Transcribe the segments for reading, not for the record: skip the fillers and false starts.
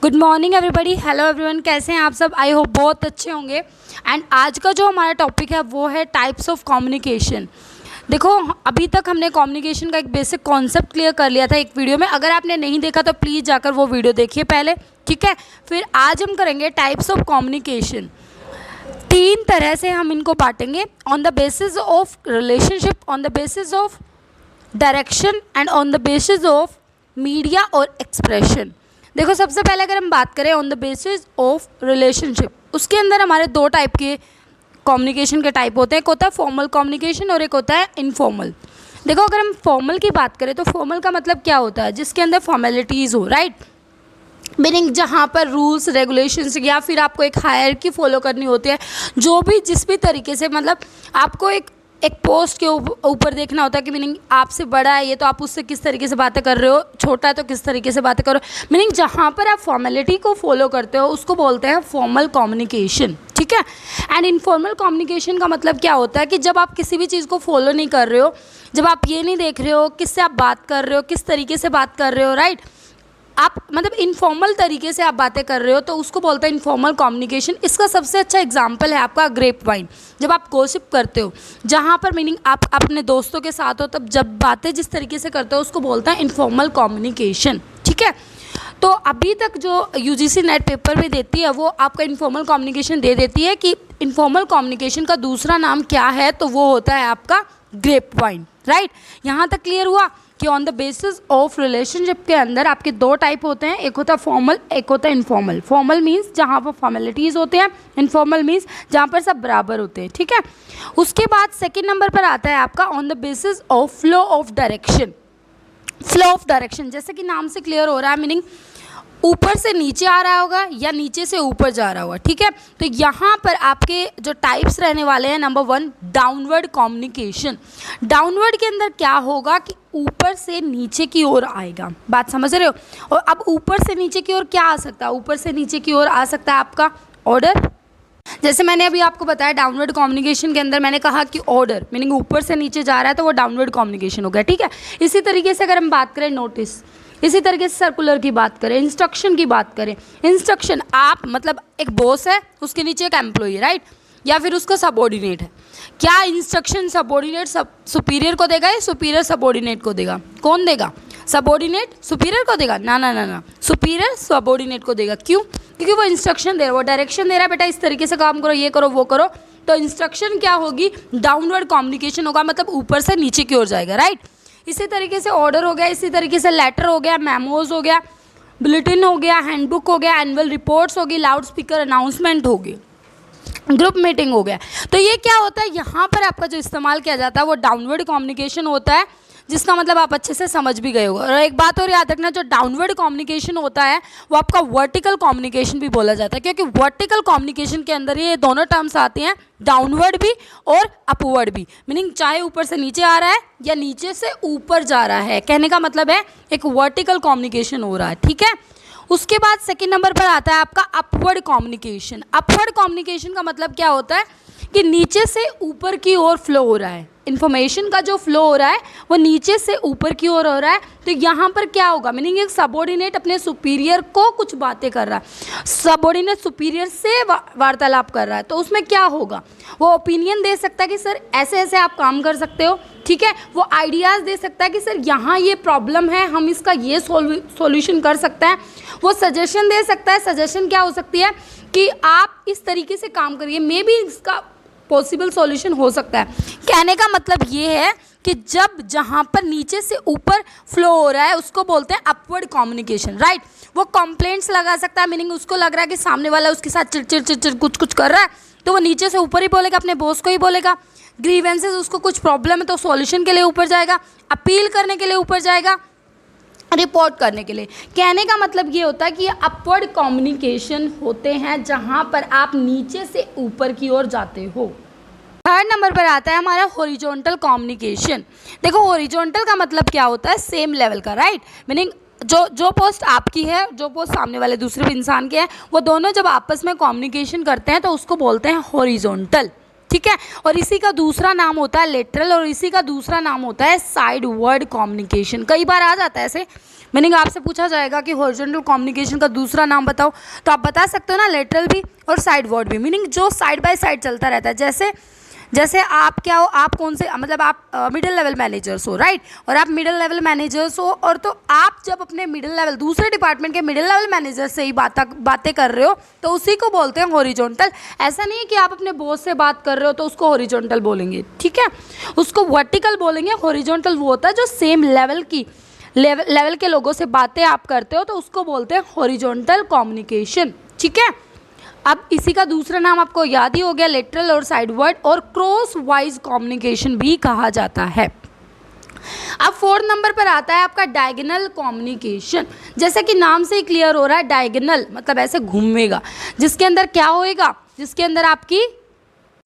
Good morning everybody, hello everyone, कैसे हैं आप सब? आई होप बहुत अच्छे होंगे। एंड आज का जो हमारा टॉपिक है वो है टाइप्स ऑफ कम्युनिकेशन। देखो, अभी तक हमने कम्युनिकेशन का एक बेसिक कॉन्सेप्ट क्लियर कर लिया था एक वीडियो में। अगर आपने नहीं देखा तो प्लीज़ जाकर वो वीडियो देखिए पहले, ठीक है। फिर आज हम करेंगे टाइप्स ऑफ कम्युनिकेशन। तीन तरह से हम इनको बांटेंगे, on the basis of relationship, on the basis of direction and on the basis of media और एक्सप्रेशन। देखो, सबसे पहले अगर हम बात करें on the basis of relationship, उसके अंदर हमारे दो टाइप के कम्युनिकेशन के टाइप होते हैं। एक होता है फॉर्मल कम्युनिकेशन और एक होता है इनफॉर्मल। देखो, अगर हम फॉर्मल की बात करें तो फॉर्मल का मतलब क्या होता है? जिसके अंदर फॉर्मेलिटीज़ हो, राइट। मीनिंग जहाँ पर रूल्स रेगुलेशंस या फिर आपको एक हायरार्की फॉलो करनी होती है, जो भी जिस भी तरीके से, मतलब आपको एक पोस्ट के ऊपर देखना होता है कि मीनिंग आपसे बड़ा है ये तो आप उससे किस तरीके से बातें कर रहे हो, छोटा है तो किस तरीके से बातें करो। मीनिंग जहाँ पर आप फॉर्मेलिटी को फॉलो करते हो उसको बोलते हैं फॉर्मल कम्युनिकेशन, ठीक है। एंड इनफॉर्मल कम्युनिकेशन का मतलब क्या होता है कि जब आप किसी भी चीज़ को फॉलो नहीं कर रहे हो, जब आप ये नहीं देख रहे हो किससे आप बात कर रहे हो, किस तरीके से बात कर रहे हो, राइट। आप मतलब इनफॉर्मल तरीके से आप बातें कर रहे हो तो उसको बोलते हैं इनफॉर्मल कम्युनिकेशन। इसका सबसे अच्छा एग्जांपल है आपका ग्रेप वाइन। जब आप गॉसिप करते हो, जहाँ पर मीनिंग आप अपने दोस्तों के साथ हो, तब जब बातें जिस तरीके से करते हो उसको बोलते हैं इनफॉर्मल कम्युनिकेशन, ठीक है। तो अभी तक जो यूजीसी नेट पेपर में देती है वो आपका इनफॉर्मल कम्युनिकेशन दे देती है कि इनफॉर्मल कम्युनिकेशन का दूसरा नाम क्या है, तो वो होता है आपका ग्रेप वाइन, राइट। यहाँ तक क्लियर हुआ कि on the basis of relationship के अंदर आपके दो टाइप होते हैं, एक होता है फॉर्मल, एक होता है इनफॉर्मल। फॉर्मल मीन्स जहाँ पर फॉर्मेलिटीज़ होते हैं, इनफॉर्मल मीन्स जहाँ पर सब बराबर होते हैं, ठीक है। उसके बाद सेकंड नंबर पर आता है आपका on the basis of flow of direction. Flow of direction जैसे कि नाम से क्लियर हो रहा है, मीनिंग ऊपर से नीचे आ रहा होगा या नीचे से ऊपर जा रहा होगा, ठीक है। तो यहाँ पर आपके जो टाइप्स रहने वाले हैं, नंबर 1 डाउनवर्ड कम्युनिकेशन। डाउनवर्ड के अंदर क्या होगा कि ऊपर से नीचे की ओर आएगा, बात समझ रहे हो। और अब ऊपर से नीचे की ओर क्या आ सकता है? ऊपर से नीचे की ओर आ सकता है आपका ऑर्डर। जैसे मैंने अभी आपको बताया डाउनवर्ड कम्युनिकेशन के अंदर मैंने कहा कि ऑर्डर मीनिंग ऊपर से नीचे जा रहा है तो वो डाउनवर्ड कम्युनिकेशन हो गया, ठीक है। इसी तरीके से अगर हम बात करें नोटिस, इसी तरीके से सर्कुलर की बात करें, इंस्ट्रक्शन की बात करें। इंस्ट्रक्शन आप मतलब एक बॉस है, उसके नीचे एक एम्प्लॉई है, राइट, या फिर उसका सबऑर्डिनेट है। क्या इंस्ट्रक्शन सबऑर्डिनेट सुपीरियर को देगा या सुपीरियर सबऑर्डिनेट को देगा? कौन देगा? सबऑर्डिनेट सुपीरियर को देगा? ना ना ना ना, सुपीरियर सबऑर्डिनेट को देगा। क्यों? क्योंकि वो इंस्ट्रक्शन दे रहा है, वो डायरेक्शन दे रहा है, बेटा इस तरीके से काम करो, ये करो, वो करो। तो इंस्ट्रक्शन क्या होगी? डाउनवर्ड कम्युनिकेशन होगा, मतलब ऊपर से नीचे की ओर जाएगा, राइट। इसी तरीके से ऑर्डर हो गया, इसी तरीके से लेटर हो गया, मेमोज हो गया, बुलेटिन हो गया, हैंडबुक हो गया, एनुअल रिपोर्ट्स होगी, लाउड स्पीकर अनाउंसमेंट होगी, ग्रुप मीटिंग हो गया। तो ये क्या होता है, यहाँ पर आपका जो इस्तेमाल किया जाता है वो डाउनवर्ड कम्युनिकेशन होता है, जिसका मतलब आप अच्छे से समझ भी गए हो। और एक बात और याद रखना, जो डाउनवर्ड कम्युनिकेशन होता है वो आपका वर्टिकल कम्युनिकेशन भी बोला जाता है, क्योंकि वर्टिकल कम्युनिकेशन के अंदर ये दोनों टर्म्स आते हैं, डाउनवर्ड भी और अपवर्ड भी। मीनिंग चाहे ऊपर से नीचे आ रहा है या नीचे से ऊपर जा रहा है, कहने का मतलब है एक वर्टिकल कम्युनिकेशन हो रहा है, ठीक है। उसके बाद सेकंड नंबर पर आता है आपका अपवर्ड कम्युनिकेशन। अपवर्ड कम्युनिकेशन का मतलब क्या होता है कि नीचे से ऊपर की ओर फ्लो हो रहा है, इन्फॉर्मेशन का जो फ्लो हो रहा है वो नीचे से ऊपर की ओर हो रहा है। तो यहाँ पर क्या होगा? मीनिंग एक सबऑर्डिनेट अपने सुपीरियर को कुछ बातें कर रहा है, सबऑर्डिनेट सुपीरियर से वार्तालाप कर रहा है, तो उसमें क्या होगा? वो ओपिनियन दे सकता है कि सर ऐसे ऐसे आप काम कर सकते हो, ठीक है। वो आइडियाज़ दे सकता है कि सर यहाँ ये प्रॉब्लम है, हम इसका ये सॉल्यूशन कर सकते हैं। वो सजेशन दे सकता है। सजेशन क्या हो सकती है कि आप इस तरीके से काम करिए, मे बी इसका पॉसिबल सॉल्यूशन हो सकता है। कहने का मतलब ये है कि जब जहाँ पर नीचे से ऊपर फ्लो हो रहा है उसको बोलते हैं अपवर्ड कम्युनिकेशन, राइट। वो कंप्लेंट्स लगा सकता है, मीनिंग उसको लग रहा है कि सामने वाला उसके साथ चिड़चिड़ चिड़चिड़ कुछ कुछ कर रहा है, तो वो नीचे से ऊपर ही बोलेगा, अपने बॉस को ही बोलेगा। ग्रीवेंसेस, उसको कुछ प्रॉब्लम है तो सॉल्यूशन के लिए ऊपर जाएगा, अपील करने के लिए ऊपर जाएगा, रिपोर्ट करने के लिए। कहने का मतलब ये होता है कि ये अपवर्ड कम्युनिकेशन होते हैं जहाँ पर आप नीचे से ऊपर की ओर जाते हो। थर्ड नंबर पर आता है हमारा हॉरिजॉन्टल कम्युनिकेशन। देखो, हॉरिजॉन्टल का मतलब क्या होता है? सेम लेवल का, राइट। मीनिंग जो पोस्ट आपकी है, जो पोस्ट सामने वाले दूसरे इंसान के हैं, वो दोनों जब आपस में कम्युनिकेशन करते हैं तो उसको बोलते हैं हॉरिजॉन्टल, ठीक है। और इसी का दूसरा नाम होता है लेटरल और इसी का दूसरा नाम होता है साइडवर्ड कम्युनिकेशन। कई बार आ जाता है ऐसे, मीनिंग आपसे पूछा जाएगा कि हॉरिजॉन्टल कम्युनिकेशन का दूसरा नाम बताओ, तो आप बता सकते हो ना, लेटरल भी और साइडवर्ड भी, मीनिंग जो साइड बाय साइड चलता रहता है। जैसे जैसे आप क्या हो, आप कौन से मतलब आप मिडिल लेवल मैनेजर्स हो, राइट, और आप मिडिल लेवल मैनेजर्स हो, और तो आप जब अपने मिडिल लेवल दूसरे डिपार्टमेंट के मिडिल लेवल मैनेजर से ही बातें कर रहे हो तो उसी को बोलते हैं हॉरिजॉन्टल। ऐसा नहीं है कि आप अपने बॉस से बात कर रहे हो तो उसको हॉरिजॉन्टल बोलेंगे, ठीक है, उसको वर्टिकल बोलेंगे। हॉरिजॉन्टल वो होता है जो सेम लेवल के लोगों से बातें आप करते हो, तो उसको बोलते हैं हॉरिजॉन्टल कम्युनिकेशन, ठीक है। अब इसी का दूसरा नाम आपको याद ही हो गया, लेटरल और साइडवर्ड, और क्रॉस वाइज कम्युनिकेशन भी कहा जाता है। अब 4 नंबर पर आता है आपका डायगोनल कम्युनिकेशन। जैसे कि नाम से ही क्लियर हो रहा है, डायगोनल मतलब ऐसे घूमेगा, जिसके अंदर क्या होएगा, जिसके अंदर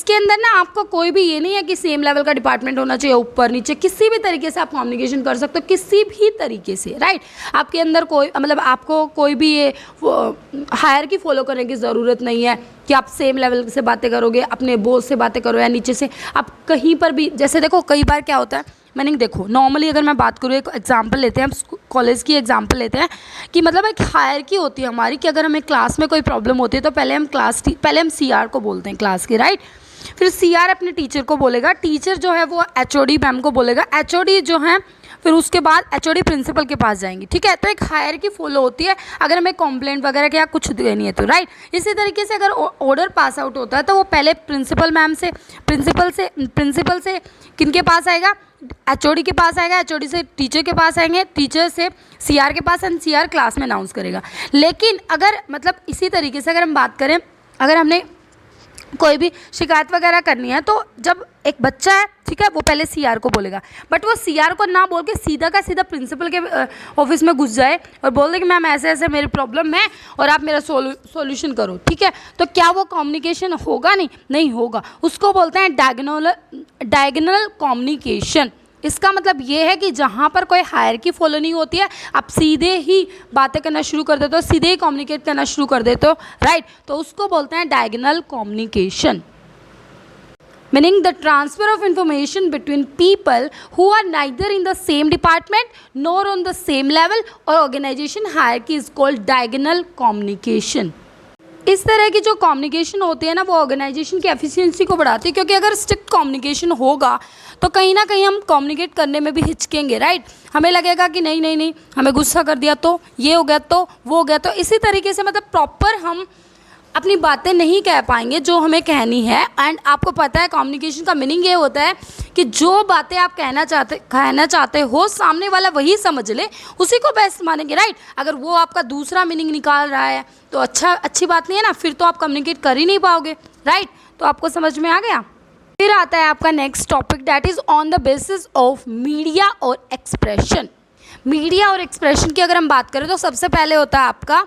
इसके अंदर ना आपको कोई भी ये नहीं है कि सेम लेवल का डिपार्टमेंट होना चाहिए, ऊपर नीचे, किसी भी तरीके से आप कम्युनिकेशन कर सकते हो, किसी भी तरीके से, राइट। आपके अंदर कोई मतलब आपको कोई भी ये हायरार्की फॉलो करने की ज़रूरत नहीं है कि आप सेम लेवल से बातें करोगे, अपने बॉस से बातें करो या नीचे से, आप कहीं पर भी। जैसे देखो कई बार क्या होता है, मीनिंग देखो नॉर्मली अगर मैं बात करूँ, एक एग्जांपल लेते हैं, हम कॉलेज की एग्जांपल लेते हैं कि मतलब एक हायरार्की होती है हमारी कि अगर हमें क्लास में कोई प्रॉब्लम होती है तो पहले हम CR को बोलते हैं क्लास की, राइट। फिर CR अपने टीचर को बोलेगा, टीचर जो है वो HOD मैम को बोलेगा, HOD जो है फिर उसके बाद HOD प्रिंसिपल के पास जाएंगी, ठीक है। तो एक हायरार्की फॉलो होती है अगर हमें कंप्लेंट वगैरह क्या कुछ देनी है तो, राइट। इसी तरीके से अगर ऑर्डर पास आउट होता है तो वो पहले प्रिंसिपल से किनके पास आएगा, HOD के पास आएगा, HOD से टीचर के पास आएंगे, टीचर से CR के पास, एंड CR क्लास में अनाउंस करेगा। लेकिन अगर मतलब इसी तरीके से अगर हम बात करें, अगर हमने कोई भी शिकायत वगैरह करनी है तो जब एक बच्चा है, ठीक है, वो पहले CR को बोलेगा, बट वो CR को ना बोल के सीधा का सीधा प्रिंसिपल के ऑफिस में घुस जाए और बोल दे कि मैम ऐसे ऐसे मेरी प्रॉब्लम है और आप मेरा सॉल्यूशन करो, ठीक है, तो क्या वो कम्युनिकेशन होगा? नहीं होगा। उसको बोलते हैं डायगोनल कम्युनिकेशन। इसका मतलब ये है कि जहाँ पर कोई हायरार्की फॉलो नहीं होती है, आप सीधे ही बातें करना शुरू कर देते हो, सीधे ही कम्युनिकेट करना शुरू कर देते हो, राइट, तो उसको बोलते हैं diagonal communication. Meaning the transfer of information between people who are neither in the same department nor on the same level or organization hierarchy is called diagonal communication. इस तरह की जो कम्युनिकेशन होती है ना, वो ऑर्गेनाइजेशन की एफिशिएंसी को बढ़ाती है, क्योंकि अगर स्ट्रिक्ट कम्युनिकेशन होगा तो कहीं ना कहीं हम कम्युनिकेट करने में भी हिचकेंगे, राइट। हमें लगेगा कि नहीं हमें गुस्सा कर दिया तो ये हो गया तो वो हो गया, तो इसी तरीके से मतलब प्रॉपर हम अपनी बातें नहीं कह पाएंगे जो हमें कहनी है। एंड आपको पता है कम्युनिकेशन का मीनिंग ये होता है कि जो बातें आप कहना चाहते हो सामने वाला वही समझ ले, उसी को बेस्ट मानेंगे, राइट। अगर वो आपका दूसरा मीनिंग निकाल रहा है तो अच्छी बात नहीं है ना, फिर तो आप कम्युनिकेट कर ही नहीं पाओगे, राइट। तो आपको समझ में आ गया। फिर आता है आपका next topic, that is on the basis of media और एक्सप्रेशन। मीडिया और एक्सप्रेशन की अगर हम बात करें तो सबसे पहले होता है आपका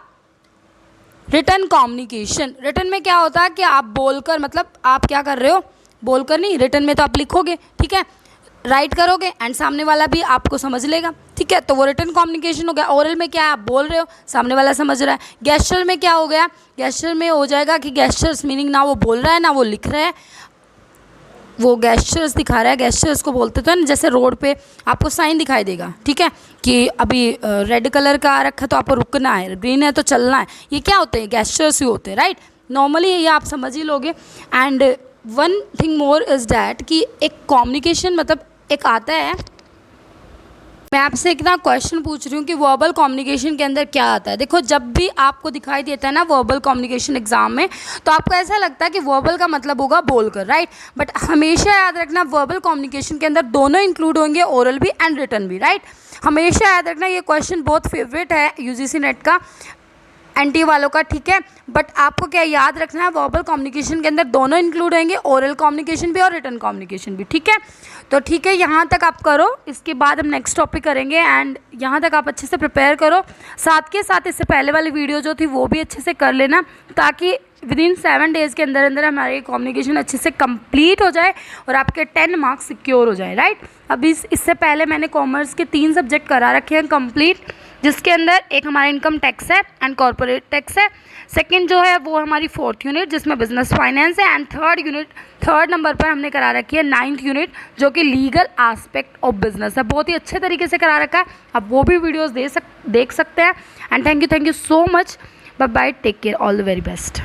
रिटन कम्युनिकेशन। रिटन में क्या होता है कि आप बोलकर, मतलब आप क्या कर रहे हो, बोलकर नहीं, रिटन में तो आप लिखोगे, ठीक है, राइट करोगे एंड सामने वाला भी आपको समझ लेगा, ठीक है, तो वो रिटन कम्युनिकेशन हो गया। ओरल में क्या है, आप बोल रहे हो, सामने वाला समझ रहा है। गेस्चर में क्या हो गया, गेस्चर में हो जाएगा कि गेस्चर्स मीनिंग ना वो बोल रहा है ना वो लिख रहा है, वो गेस्चर्स दिखा रहा है। गेस्चर्स को बोलते तो है ना, जैसे रोड पे आपको साइन दिखाई देगा, ठीक है, कि अभी रेड कलर का आ रखा है तो आपको रुकना है, ग्रीन है तो चलना है, ये क्या होते हैं, गेस्चर्स ही होते हैं, राइट। नॉर्मली ये आप समझ ही लोगे। And one thing more is that कि एक कम्युनिकेशन मतलब एक आता है, मैं आपसे एक ना क्वेश्चन पूछ रही हूँ कि वर्बल कम्युनिकेशन के अंदर क्या आता है। देखो जब भी आपको दिखाई देता है ना वर्बल कम्युनिकेशन एग्जाम में, तो आपको ऐसा लगता है कि वर्बल का मतलब होगा बोलकर, राइट, बट हमेशा याद रखना वर्बल कम्युनिकेशन के अंदर दोनों इंक्लूड होंगे, ओरल भी एंड रिटन भी, राइट। हमेशा याद रखना, ये क्वेश्चन बहुत फेवरेट है UGC नेट का, NT वालों का, ठीक है। बट आपको क्या याद रखना है, वर्बल कम्युनिकेशन के अंदर दोनों इंक्लूड होंगे, ओरल कम्युनिकेशन भी और रिटन कम्युनिकेशन भी, ठीक है। तो ठीक है, यहाँ तक आप करो, इसके बाद हम नेक्स्ट टॉपिक करेंगे एंड यहाँ तक आप अच्छे से प्रिपेयर करो। साथ के साथ इससे पहले वाली वीडियो जो थी वो भी अच्छे से कर लेना, ताकि विदिन 7 डेज़ के अंदर अंदर हमारी कम्युनिकेशन अच्छे से कंप्लीट हो जाए और आपके 10 मार्क्स सिक्योर हो जाए, राइट। अभी इससे पहले मैंने कॉमर्स के 3 सब्जेक्ट करा रखे हैं कंप्लीट, जिसके अंदर एक हमारा इनकम टैक्स है एंड कॉर्पोरेट टैक्स है। सेकंड जो है वो हमारी 4th यूनिट जिसमें बिजनेस फाइनेंस है एंड थर्ड नंबर पर हमने करा रखी है 9th यूनिट जो कि लीगल एस्पेक्ट ऑफ बिजनेस है। बहुत ही अच्छे तरीके से करा रखा है, आप वो भी वीडियोज़ देख सकते हैं। And thank you so much, bye bye, take care, all the very best.